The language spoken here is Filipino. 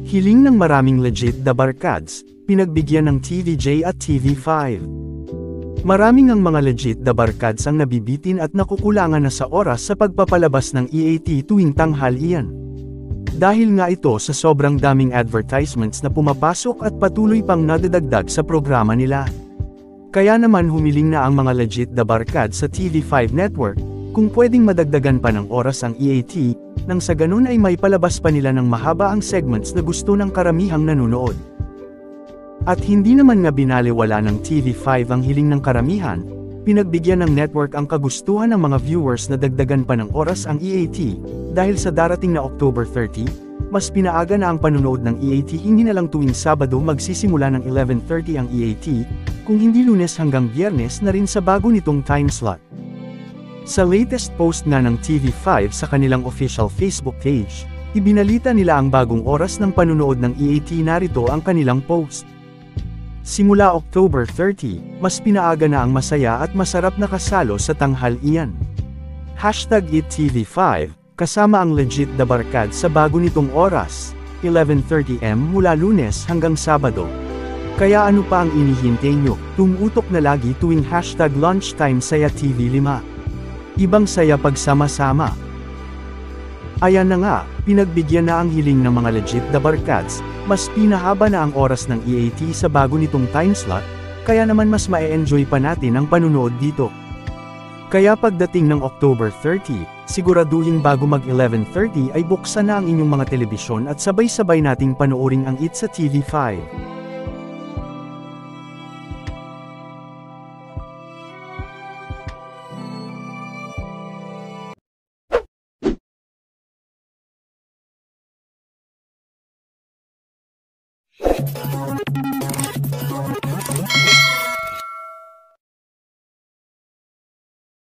Hiling ng maraming legit na barkads, pinagbigyan ng TVJ at TV5. Maraming ang mga legit na barkads ang nabibitin at nakukulangan na sa oras sa pagpapalabas ng EAT tuwing tanghalian. Dahil nga ito sa sobrang daming advertisements na pumapasok at patuloy pang nadadagdag sa programa nila. Kaya naman humiling na ang mga legit na barkads sa TV5 network, kung pwedeng madagdagan pa ng oras ang EAT, nang sa ganun ay may palabas pa nila ng mahaba ang segments na gusto ng karamihang nanonood. At hindi naman nga binaliwala ng TV5 ang hiling ng karamihan, pinagbigyan ng network ang kagustuhan ng mga viewers na dagdagan pa ng oras ang EAT, dahil sa darating na October 30, mas pinaaga na ang panunood ng EAT, hindi na lang tuwing Sabado magsisimula ng 11:30 ang EAT, kung hindi Lunes hanggang Biyernes na rin sa bago nitong time slot. Sa latest post nga ng TV5 sa kanilang official Facebook page, ibinalita nila ang bagong oras ng panunood ng EAT. Narito ang kanilang post. Simula October 30, mas pinaaga na ang masaya at masarap na kasalo sa tanghalian. #ItTV5, kasama ang legit na barkad sa bago nitong oras, 11:30 m mula Lunes hanggang Sabado. Kaya ano pa ang inihintay nyo? Tumutok na lagi tuwing #lunchtime saya TV5. Ibang saya pagsama-sama. Ayan na nga, pinagbigyan na ang hiling ng mga legit na barkads, mas pinahaba na ang oras ng EAT sa bago nitong time slot, kaya naman mas ma-enjoy pa natin ang panunood dito. Kaya pagdating ng October 30, siguraduhin bago mag 11:30 ay buksan na ang inyong mga telebisyon at sabay-sabay nating panoorin ang IT sa TV5.